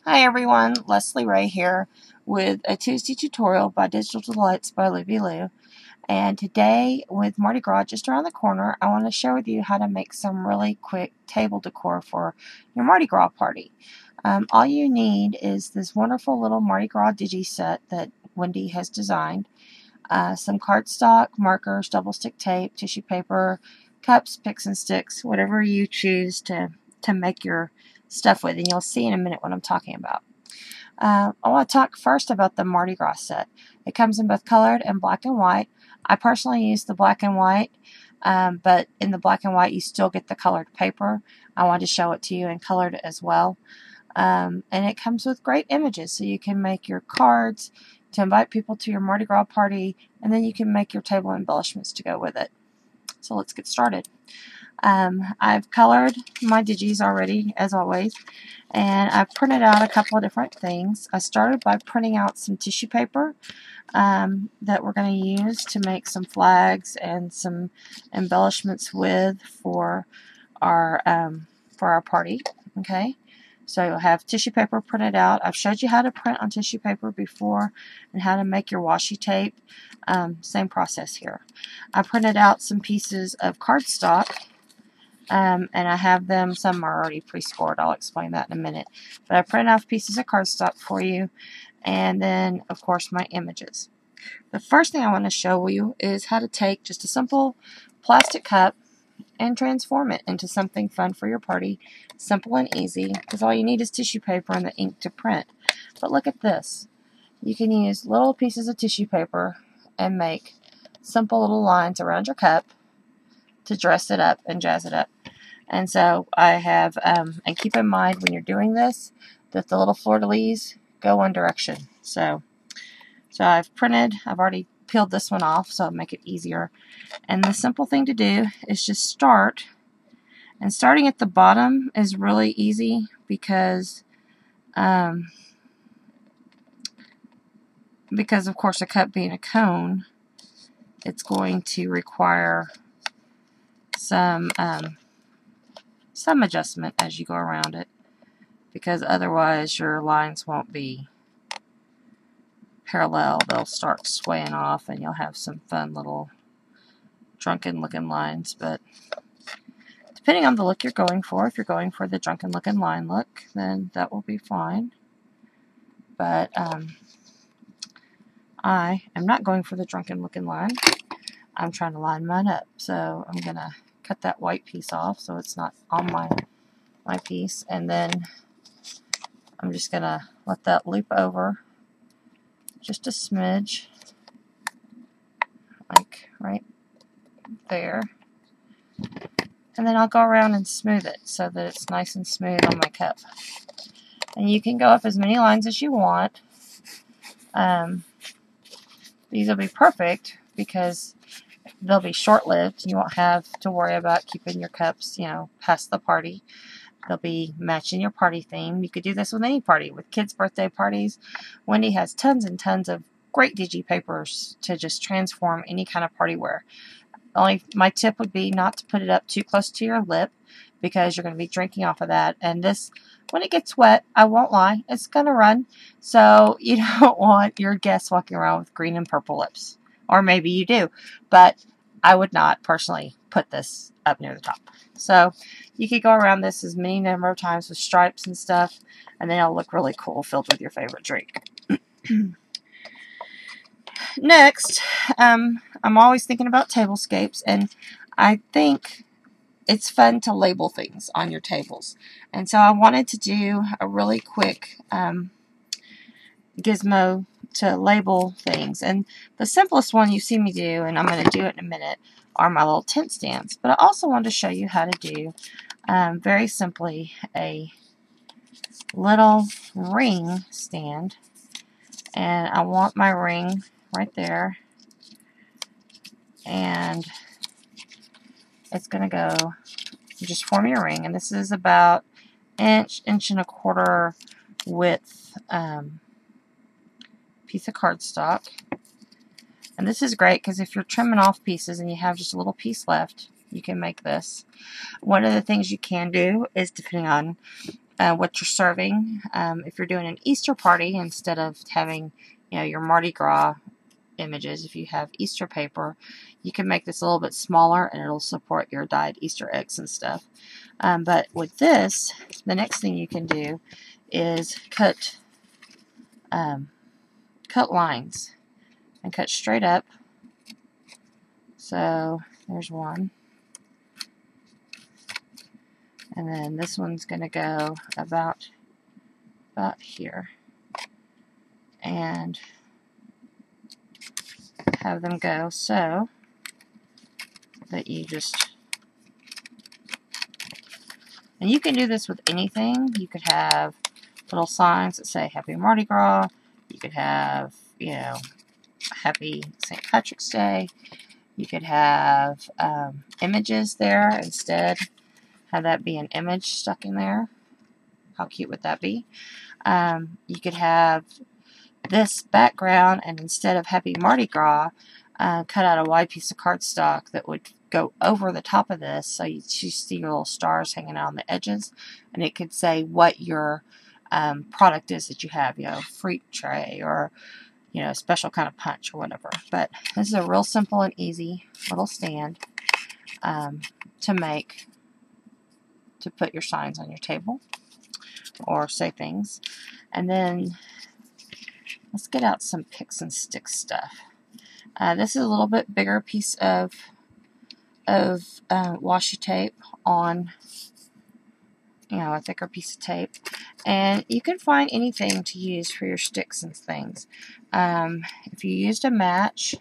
Hi everyone, Leslie Ray here with a Tuesday tutorial by Digital Delights by Livy Lou. And today with Mardi Gras just around the corner, I want to share with you how to make some really quick table decor for your Mardi Gras party. All you need is this wonderful little Mardi Gras digi set that Wendy has designed, some cardstock, markers, double stick tape, tissue paper, cups, picks and sticks, whatever you choose to make your stuff with, and you'll see in a minute what I'm talking about. I want to talk first about the Mardi Gras set. It comes in both colored and black and white. I personally use the black and white, but in the black and white you still get the colored paper. I wanted to show it to you in colored as well. And it comes with great images, so you can make your cards to invite people to your Mardi Gras party, and then you can make your table embellishments to go with it. So let's get started. I've colored my digis already, as always, and I've printed out a couple of different things. I started by printing out some tissue paper that we're going to use to make some flags and some embellishments with for our party. Okay, so you'll have tissue paper printed out. I've showed you how to print on tissue paper before and how to make your washi tape. Same process here. I printed out some pieces of cardstock. And I have them, some are already pre-scored. I'll explain that in a minute. But I printed off pieces of cardstock for you, and then, of course, my images. The first thing I want to show you is how to take just a simple plastic cup and transform it into something fun for your party. Simple and easy, because all you need is tissue paper and the ink to print. But look at this. You can use little pieces of tissue paper and make simple little lines around your cup to dress it up and jazz it up. And so I have, and keep in mind when you're doing this, that the little fleur-de-lis go one direction. So I've already peeled this one off, so I'll make it easier. And the simple thing to do is just start. And starting at the bottom is really easy because of course a cup being a cone, it's going to require some adjustment as you go around it, because otherwise your lines won't be parallel. They'll start swaying off and you'll have some fun little drunken looking lines. But depending on the look you're going for, if you're going for the drunken looking line look, then that will be fine. But I am not going for the drunken looking line. I'm trying to line mine up, so I'm gonna cut that white piece off so it's not on my piece, and then I'm just gonna let that loop over just a smidge, like right there, and then I'll go around and smooth it so that it's nice and smooth on my cup. And you can go up as many lines as you want. These will be perfect because they'll be short-lived. You won't have to worry about keeping your cups, past the party. They'll be matching your party theme. You could do this with any party, with kids' birthday parties. Wendy has tons and tons of great digi papers to just transform any kind of party wear. My tip would be not to put it up too close to your lip, because you're going to be drinking off of that. And this, when it gets wet, I won't lie, it's going to run. So you don't want your guests walking around with green and purple lips. Or maybe you do, but I would not personally put this up near the top. So you could go around this as many number of times with stripes and stuff, and then it'll look really cool filled with your favorite drink. Next, I'm always thinking about tablescapes, and I think it's fun to label things on your tables. And so I wanted to do a really quick gizmo to label things. And the simplest one you see me do, and I'm going to do it in a minute, are my little tent stands. But I also wanted to show you how to do, very simply, a little ring stand. And I want my ring right there. And it's going to go, just form your ring. And this is about inch and a quarter width piece of cardstock. And this is great because if you're trimming off pieces and you have just a little piece left, you can make this. One of the things you can do is, depending on what you're serving. If you're doing an Easter party, instead of having, your Mardi Gras images, if you have Easter paper, you can make this a little bit smaller and it'll support your dyed Easter eggs and stuff. But with this, the next thing you can do is cut lines and cut straight up. So there's one, and then this one's going to go about here, and have them go so that you just, and you can do this with anything. You could have little signs that say Happy Mardi Gras. You could have, Happy St. Patrick's Day. You could have images there instead. Have that be an image stuck in there. How cute would that be? You could have this background, and instead of Happy Mardi Gras, cut out a wide piece of cardstock that would go over the top of this, so you see your little stars hanging out on the edges, and it could say what your product is that you have, fruit tray, or a special kind of punch or whatever. But this is a real simple and easy little stand to make, to put your signs on your table or say things. And then let's get out some PicsSticks stuff. This is a little bit bigger piece of washi tape on a thicker piece of tape, and you can find anything to use for your sticks and things. If you used a match,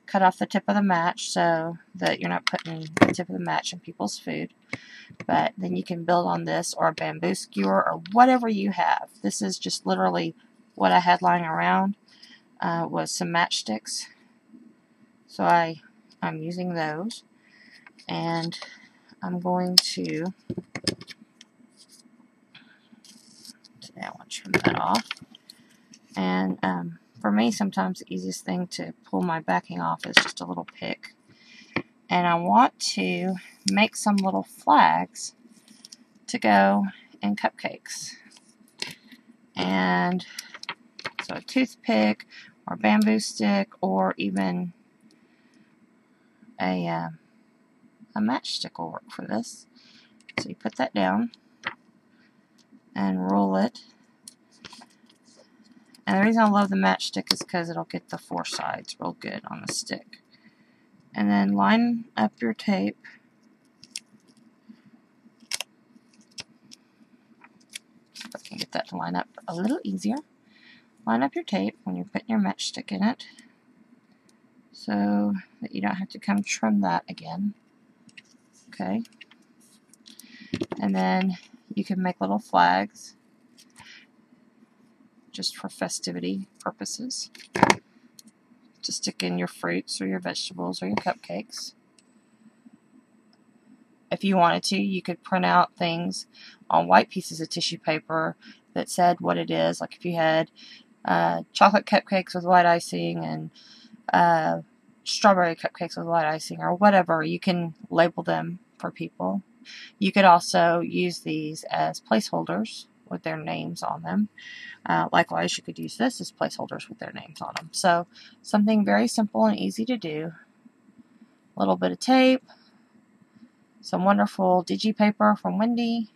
cut off the tip of the match so that you're not putting the tip of the match in people's food. But then you can build on this, or a bamboo skewer, or whatever you have. This is just literally what I had lying around, was some matchsticks. So I'm using those, and I'm going to, today I want to trim that off. And for me, sometimes the easiest thing to pull my backing off is just a little pick. And I want to make some little flags to go in cupcakes. And so a toothpick, or a bamboo stick, or even a matchstick will work for this. So you put that down and roll it. And the reason I love the matchstick is because it'll get the four sides real good on the stick. And then line up your tape. If I can get that to line up a little easier. Line up your tape when you're putting your matchstick in it, so that you don't have to come trim that again. Okay. And then you can make little flags just for festivity purposes to stick in your fruits or your vegetables or your cupcakes. If you wanted to, you could print out things on white pieces of tissue paper that said what it is. Like if you had chocolate cupcakes with white icing, and strawberry cupcakes with white icing, or whatever, you can label them for people. You could also use these as placeholders with their names on them. Likewise, you could use this as placeholders with their names on them. So something very simple and easy to do. A little bit of tape, some wonderful digi paper from Wendy,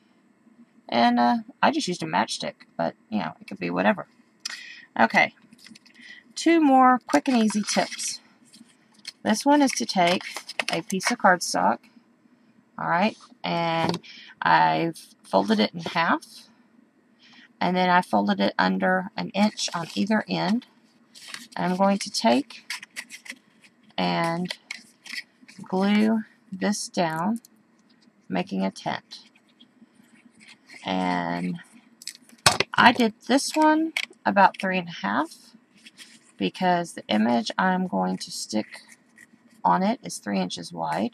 and I just used a matchstick, but it could be whatever. Okay, 2 more quick and easy tips. This one is to take a piece of cardstock, alright, and I've folded it in half, and then I folded it under 1 inch on either end. And I'm going to take and glue this down, making a tent. And I did this one about 3.5 because the image I'm going to stick on it is 3 inches wide.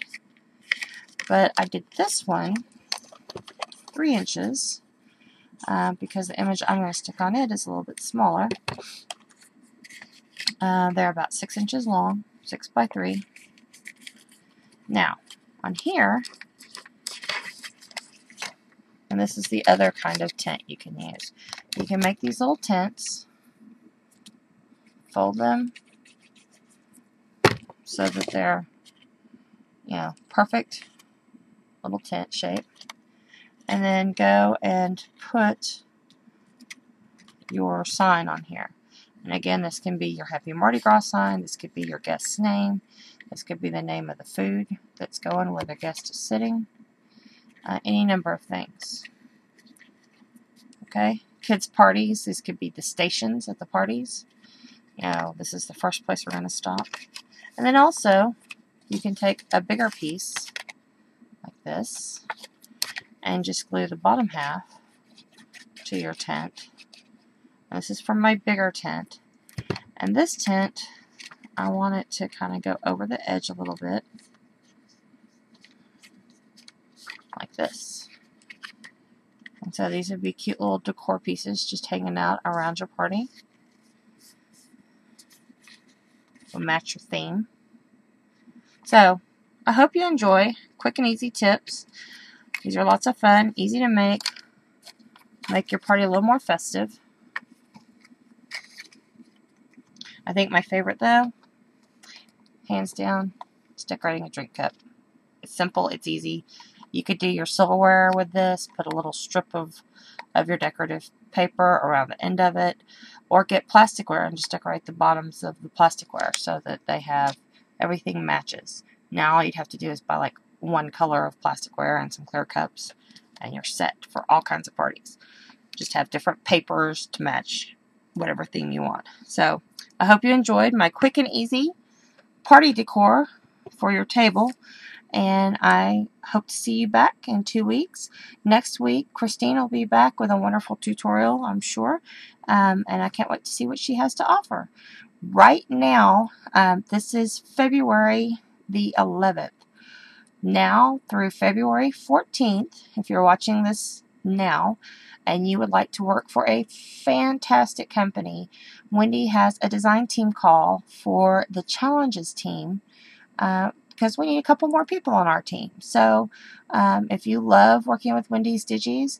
But I did this one 3 inches because the image I'm going to stick on it is a little bit smaller. They're about 6 inches long, 6 by 3. Now, on here, And this is the other kind of tent you can use. You can make these little tents, fold them so that they're, perfect little tent shape. And then go and put your sign on here. And again, this can be your Happy Mardi Gras sign. This could be your guest's name. This could be the name of the food that's going where the guest is sitting. Any number of things. Okay? Kids' parties. These could be the stations at the parties. This is the first place we're going to stop. And then also, you can take a bigger piece, like this, and just glue the bottom half to your tent. And this is from my bigger tent. And this tent, I want it to kind of go over the edge a little bit, like this. And so these would be cute little decor pieces just hanging out around your party. Will match your theme. So, I hope you enjoy quick and easy tips. These are lots of fun, easy to make your party a little more festive. I think my favorite, though, hands down, is decorating a drink cup. It's simple, it's easy. You could do your silverware with this, put a little strip of your decorative paper around the end of it, or get plasticware and just decorate the bottoms of the plasticware so that they have everything matches. Now all you'd have to do is buy like one color of plasticware and some clear cups, and you're set for all kinds of parties. Just have different papers to match whatever theme you want. So I hope you enjoyed my quick and easy party decor for your table, and I hope to see you back in 2 weeks. Next week, Christine will be back with a wonderful tutorial, I'm sure, and I can't wait to see what she has to offer. Right now, this is February the 11th. Now through February 14th, if you're watching this now, and you would like to work for a fantastic company, Wendy has a design team call for the challenges team, because we need a couple more people on our team. So if you love working with Wendy's Digis,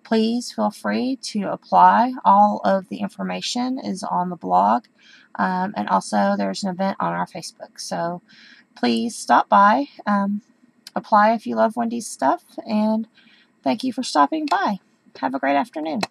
please feel free to apply. All of the information is on the blog, and also there's an event on our Facebook. So please stop by, apply if you love Wendy's stuff, and thank you for stopping by. Have a great afternoon.